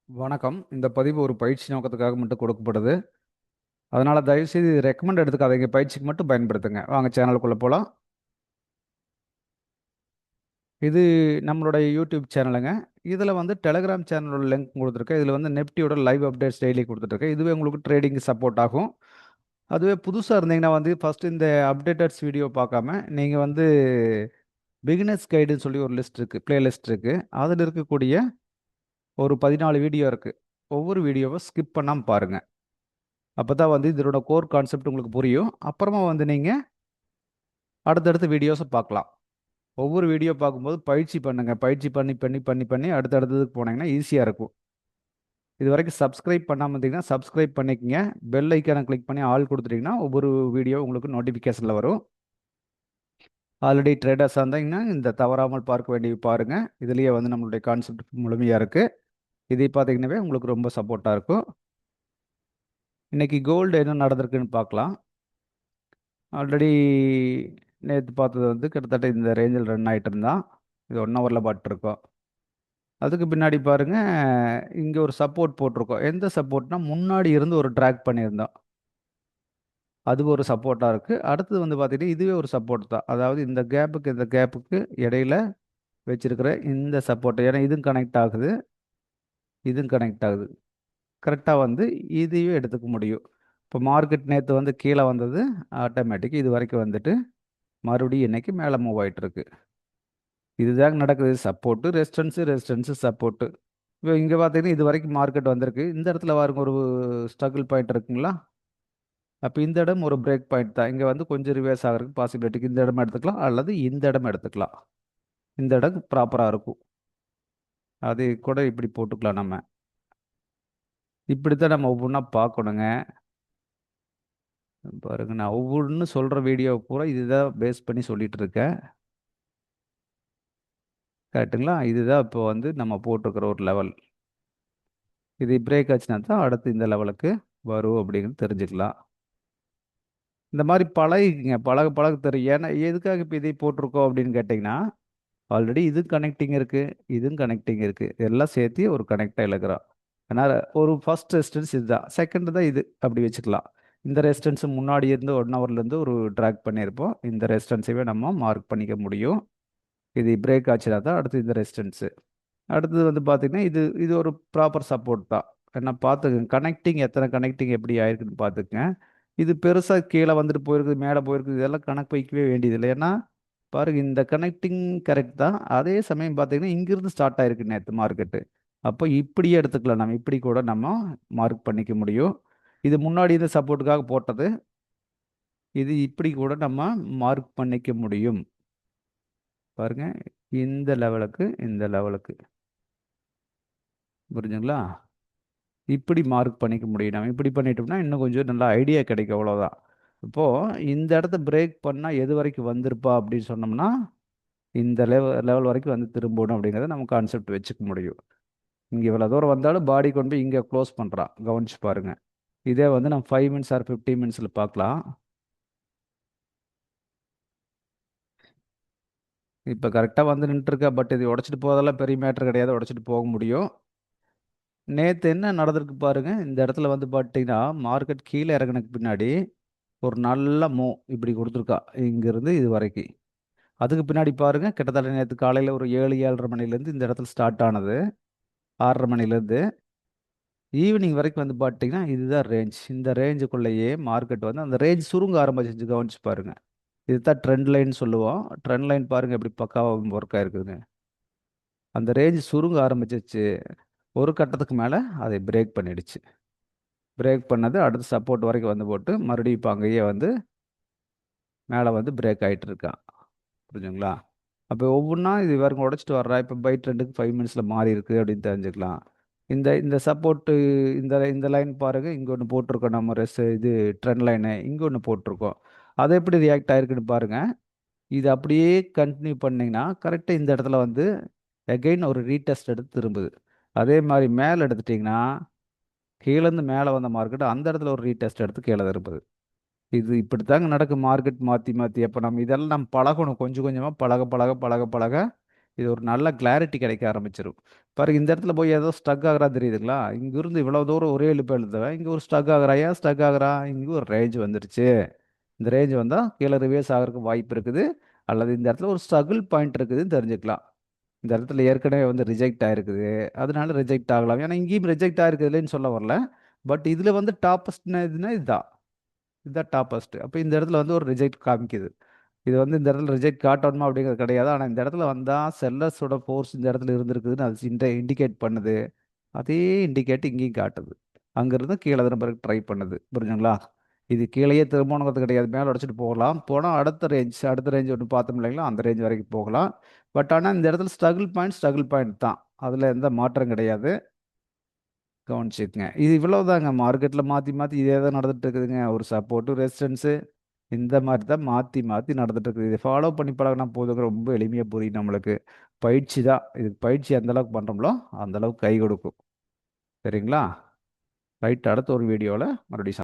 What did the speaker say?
வணக்கம். இந்த பதிவு ஒரு பயிற்சி நோக்கத்துக்காக மட்டும் கொடுக்கப்படுது. அதனால தயவுசெய்து இது ரெக்கமெண்ட் எடுத்துக்காதீங்க. பயிற்சிக்கு மட்டும் பயன்படுத்துங்க. வாங்க சேனலுக்குள்ள போலாம். இது நம்மளுடைய யூடியூப் சேனலுங்க. இதில வந்து டெலகிராம் சேனலோட லிங்க் குடுத்துருக்கேன். இதில வந்து நிஃப்டியோட லைவ் அப்டேட்ஸ் டெய்லி குடுத்துட்டுருக்கேன். இதுவே உங்களுக்கு ட்ரேடிங்க்கு சப்போர்ட் ஆகும். அதுவே புதுசா இருந்தீங்கன்னா வந்து ஃபர்ஸ்ட்டு இந்த அப்டேட்டட்ஸ் வீடியோ பார்க்காம, நீங்க வந்து பிகினர்ஸ் கைடுன்னு சொல்லி ஒரு லிஸ்ட் இருக்கு. பிளேலிஸ்ட் இருக்கு. அதில இருக்கக்கூடிய ஒரு 14 வீடியோ இருக்கு. ஒவ்வொரு வீடியோவ ஸ்கிப் பண்ணாம பாருங்க. அப்பதான் வந்து இதனோட கோர் கான்செப்ட் உங்களுக்கு புரியும். அப்புறமா வந்து நீங்க அடுத்தடுத்த வீடியோஸ பார்க்கலாம். ஒவ்வொரு வீடியோ பார்க்கும்போது பயிற்சி பண்ணுங்க. பயிற்சி பண்ணி அடுத்தடுத்ததுக்கு போனீங்கன்னா ஈஸியா இருக்கும். இதுவரைக்கும் சப்ஸ்கிரைப் பண்ணாம இருந்தீங்கன்னா, சப்ஸ்கிரைப் பண்ணிக்கங்க. பெல் ஐகான கிளிக் பண்ணி ஆல் குடுத்துட்டீங்கன்னா, ஒவ்வொரு வீடியோ உங்களுக்கு நோட்டிஃபிகேஷன்ல வரும். ஆல்ரெடி ட்ரேடர்ஸா இருந்தீங்கன்னா, இந்த தவறாமல் பார்க்க வேண்டியது பாருங்க. இதுலயே வந்து நம்மளுடைய கான்செப்ட் முழுமையா இருக்கு. இதை பார்த்தீங்கன்னாவே உங்களுக்கு ரொம்ப சப்போர்ட்டா இருக்கும். இன்னைக்கு கோல்டு என்ன நடந்திருக்குன்னு பார்க்கலாம். ஆல்ரெடி நேத்து பார்த்தது வந்து கிட்டத்தட்ட இந்த ரேஞ்சில ரன் ஆயிட்டு இருந்தான். இது 1 ஹவர்ல பார்த்துருக்கோம். அதுக்கு பின்னாடி பாருங்க, இங்க ஒரு சப்போர்ட் போட்டிருக்கோம். எந்த சப்போர்ட்னா, முன்னாடி இருந்து ஒரு ட்ராக் பண்ணியிருந்தோம். அது ஒரு சப்போர்ட்டா இருக்கு. அடுத்தது வந்து பார்த்தீங்கன்னா, இதுவே ஒரு சப்போர்ட் தான். அதாவது இந்த கேப்புக்கு, இந்த கேப்புக்கு இடையில வச்சிருக்கிற இந்த சப்போர்ட். ஏன்னா இதுவும் கனெக்ட் ஆகுது, இதுவும் கனெக்ட் ஆகுது. கரெக்ட்டா வந்து இதையும் எடுத்துக்க முடியும். இப்போ மார்க்கெட் நேத்து வந்து கீழ வந்தது ஆட்டோமேட்டிக் இதுவரைக்கும் வந்துட்டு, மறுபடியும் இன்னைக்கு மேல மூவ் ஆயிட்டு இருக்கு. இதுதாங்க நடக்குது. Support, resistance, resistance, support. இப்ப இங்க பார்த்தீங்கன்னா, இதுவரைக்கும் மார்க்கெட் வந்திருக்கு. இந்த இடத்துல பாருங்க ஒரு ஸ்ட்ரகிள் பாயிண்ட் இருக்குங்களா? அப்ப இந்த இடம் ஒரு பிரேக் பாயிண்ட் தான். இங்க வந்து கொஞ்சம் ரிவர்ஸ் ஆகுறதுக்கு பாசிபிலிட்டிக்கு இந்த இடம் எடுத்துக்கலாம். அல்லது இந்த இடம் எடுத்துக்கலாம். இந்த இடம் ப்ராப்பரா இருக்கும். அது கூட இப்படி போட்டுக்கலாம் நம்ம. இப்படித்தான் நம்ம ஒவ்வொன்னா பார்க்கணுங்க. பாருங்க நான் ஒவ்வொன்னு சொல்ற வீடியோ பூரா இதுதான் பேஸ் பண்ணி சொல்லிட்டு இருக்கேன். கரெக்ட்டுங்களா? இதுதான் இப்போ வந்து நம்ம போட்டிருக்கிற ஒரு லெவல். இது பிரேக் ஆச்சுனா தான் அடுத்து இந்த லெவலுக்கு வரும் அப்படிங்கிறது தெரிஞ்சுக்கலாம். இந்த மாரி பழகிக்கங்க. பழக பழக தெரியும். ஏன்னா எதுக்காக இப்ப இதை போட்டிருக்கோம் அப்படின்னு கேட்டீங்கன்னா, ஆல்ரெடி இது கனெக்டிங் இருக்கு. இதுவும் கனெக்டிங் இருக்கு. எல்லாம் சேர்த்து ஒரு கனெக்ட்டா இழுக்கிறோம். அதனால ஒரு ஃபர்ஸ்ட் ரெசிஸ்டன்ஸ் இதுதான். செகண்ட் தான் இது. அப்படி வச்சுக்கலாம். இந்த ரெசிஸ்டன்ஸ் முன்னாடி இருந்து 1 ஹவர்லேருந்து ஒரு ட்ராக் பண்ணியிருப்போம். இந்த ரெசிஸ்டன்ஸைவே நம்ம மார்க் பண்ணிக்க முடியும். இது பிரேக் ஆச்சுனா தான் அடுத்து இந்த ரெசிஸ்டன்ஸு. அடுத்தது வந்து பார்த்தீங்கன்னா, இது இது ஒரு ப்ராப்பர் சப்போர்ட் தான். ஏன்னா பார்த்துக்கங்க. கனெக்டிங் எத்தனை கனெக்டிங் எப்படி ஆயிருக்குன்னு பார்த்துக்கங்க. இது பெருசா கீழ வந்துட்டு போயிருக்குது, மேல போயிருக்குது. இதெல்லாம் கணக்கு வைக்கவே வேண்டியதில்ல. ஏன்னா, பாருங்க இந்த கனெக்டிங் கரெக்ட் தான். அதே சமயம் பார்த்தீங்கன்னா, இங்கிருந்து ஸ்டார்ட் ஆயிருக்கு நேத்து மார்க்கெட்டு. அப்போ இப்படியே எடுத்துக்கலாம் நம்ம. இப்படி கூட நம்ம மார்க் பண்ணிக்க முடியும். இது முன்னாடி இந்த சப்போர்ட்டுக்காக போட்டது. இது இப்படி கூட நம்ம மார்க் பண்ணிக்க முடியும். பாருங்க. இந்த லெவலுக்கு, இந்த லெவலுக்கு. புரிஞ்சுங்களா? இப்படி மார்க் பண்ணிக்க முடியும். நம்ம இப்படி பண்ணிட்டோம்னா, இன்னும் கொஞ்சம் நல்லா ஐடியா கிடைக்கும் அவ்வளோதான். இப்போ இந்த இடத்த பிரேக் பண்ணா எது வரைக்கும் வந்திருப்பா அப்படின்னு சொன்னோம்னா, இந்த லெவல் வரைக்கும் வந்து திரும்பணும் அப்படிங்கிறத நம்ம கான்செப்ட் வச்சுக்க முடியும். இங்க இவ்வளோ தூரம் வந்தாலும் பாடி கொண்டு போய் இங்க க்ளோஸ் பண்றான். கவனிச்சு பாருங்க. இதே வந்து நம்ம 5 மினிட்ஸ் ஆர் 15 மினிட்ஸ்ல பார்க்கலாம். இப்ப கரெக்ட்டா வந்து நின்னுட்டுருக்கா. பட் இது உடைச்சிட்டு போவதெல்லாம் பெரிய மேட்டர் கிடையாது. உடைச்சிட்டு போக முடியும். நேத்து என்ன நடந்திருக்கு பாருங்க. இந்த இடத்துல வந்து பார்த்தீங்கன்னா, மார்க்கெட் கீழ இறங்குனதுக்கு பின்னாடி ஒரு நல்ல மூவ் இப்படி குடுத்துருக்கா. இங்கிருந்து இது வரைக்கு. அதுக்கு பின்னாடி பாருங்க, கிட்டத்தட்ட நேத்து காலையில ஒரு 7, 7:30 மணிலேருந்து இந்த இடத்துல ஸ்டார்ட் ஆனது. 6:30 மணிலேருந்து ஈவினிங் வரைக்கும் வந்து பார்த்தீங்கன்னா, இதுதான் ரேஞ்ச். இந்த ரேஞ்சுக்குள்ளேயே மார்க்கெட் வந்து அந்த ரேஞ்ச் சுருங்க ஆரம்பிச்சுருச்சு கவனிச்சு பாருங்க. இதுதான் ட்ரெண்ட் லைன் சொல்லுவோம். ட்ரெண்ட் லைன் பாருங்க எப்படி பக்காவா ஒர்க் ஆயிருக்குதுன்னு. அந்த ரேஞ்ச் சுருங்க ஆரம்பிச்சுருச்சு. ஒரு கட்டத்துக்கு மேல அதை பிரேக் பண்ணிடுச்சு. பிரேக் பண்ணது அடுத்து சப்போர்ட் வரைக்கும் வந்து போட்டு, மறுபடியும் இப்ப அங்கேயே வந்து மேல வந்து பிரேக் ஆயிட்டு இருக்கான். புரிஞ்சுங்களா? அப்ப ஒவ்வொன்னா இது பாருங்க உடைச்சிட்டு வர்றா. இப்ப பை ட்ரெண்டுக்கு 5 மினிட்ஸ்ல மாறியிருக்கு அப்படின்னு தெரிஞ்சுக்கலாம். இந்த இந்த சப்போர்ட்டு இந்த இந்த லைன் பாருங்க. இங்க ஒண்ணு போட்டிருக்கோம் நம்ம இது ட்ரெண்ட் லைனு. இங்க ஒண்ணு போட்டிருக்கோம். அது எப்படி ரியாக்ட் ஆயிருக்குன்னு பாருங்க. இது அப்படியே கன்டின்யூ பண்ணீங்கன்னா, கரெக்ட்டா இந்த இடத்துல வந்து அகைன் ஒரு ரீடெஸ்ட் எடுத்து திரும்புது. அதே மாரி மேல எடுத்துட்டீங்கன்னா, கீழேருந்து மேல வந்த மார்க்கெட் அந்த இடத்துல ஒரு ரீடெஸ்ட் எடுத்து கீழ திரும்புது. இது இப்படித்தாங்க நடக்கும் மார்க்கெட் மாத்தி மாத்தி. அப்ப நம்ம இதெல்லாம் நம்ம பழகணும். கொஞ்சம் கொஞ்சமா பழக பழக பழக பழக இது ஒரு நல்ல கிளாரிட்டி கிடைக்க ஆரம்பிச்சிடும். பாருங்க இந்த இடத்துல போய் ஏதோ ஸ்டக் ஆகுறா தெரியுதுங்களா? இங்கிருந்து இவ்வளோ தூரம் ஒரே இழுப்பு எழுதுவேன், இங்கே ஒரு ஸ்டக் ஆகுறா. ஏன் ஸ்டக் ஆகுறா? இங்கே ஒரு ரேஞ்ச் வந்துருச்சு. இந்த ரேஞ்ச் வந்தால் கீழே ரிவேர்ஸ் ஆகிறதுக்கு வாய்ப்பு இருக்குது, அல்லது இந்த இடத்துல ஒரு ஸ்ட்ரகிள் பாயிண்ட் இருக்குதுன்னு தெரிஞ்சுக்கலாம். இந்த இடத்துல ஏற்கனவே வந்து ரிஜெக்ட் ஆயிருக்குது, அதனால ரிஜெக்ட் ஆகலாம். ஏன்னா இங்கேயும் ரிஜெக்ட் ஆயிருக்குதுன்னு சொல்ல வரல. பட் இதில் வந்து டாப்பஸ்ட்னா இதுன்னா இதுதான், இதுதான் டாப்பஸ்ட். அப்போ இந்த இடத்துல வந்து ஒரு ரிஜெக்ட் காமிக்குது. இது வந்து இந்த இடத்துல ரிஜெக்ட் காட்டணுமா அப்படிங்கிறது கிடையாது. ஆனால் இந்த இடத்துல வந்தால் செல்லர்ஸோட ஃபோர்ஸ் இந்த இடத்துல இருந்திருக்குதுன்னு அது இண்டிகேட் பண்ணுது. அதே இண்டிகேட் இங்கேயும் காட்டுது. அங்கேருந்து கீழே திரும்ப ட்ரை பண்ணுது. புரிஞ்சுங்களா? இது கீழேயே திரும்பணுங்கிறது கிடையாது, மேலே உடச்சிட்டு போகலாம். போனால் அடுத்த ரேஞ்ச் ஒன்று பார்த்தோம் இல்லைங்களா, அந்த ரேஞ்ச் வரைக்கும் போகலாம். பட் ஆனால் இந்த இடத்துல ஸ்ட்ரகிள் பாயிண்ட் தான், அதில் எந்த மாற்றம் கிடையாது. கவனிச்சுக்குங்க. இது இவ்வளவுதாங்க. மார்க்கெட்டில் மாற்றி மாற்றி இதே தான் நடந்துட்டு இருக்குதுங்க. ஒரு சப்போர்ட்டு ரெசிஸ்டன்ஸு இந்த மாதிரி தான் மாற்றி மாற்றி நடந்துட்டு இருக்குது. இதை ஃபாலோ பண்ணி பழகினா போதுங்க. ரொம்ப எளிமையாக புரியும் நம்மளுக்கு. பயிற்சி தான் இது. பயிற்சி எந்த அளவுக்கு பண்ணுறோமோ அந்த அளவுக்கு கை கொடுக்கும். சரிங்களா? ரைட். அடுத்த ஒரு வீடியோவில் மறுபடியும்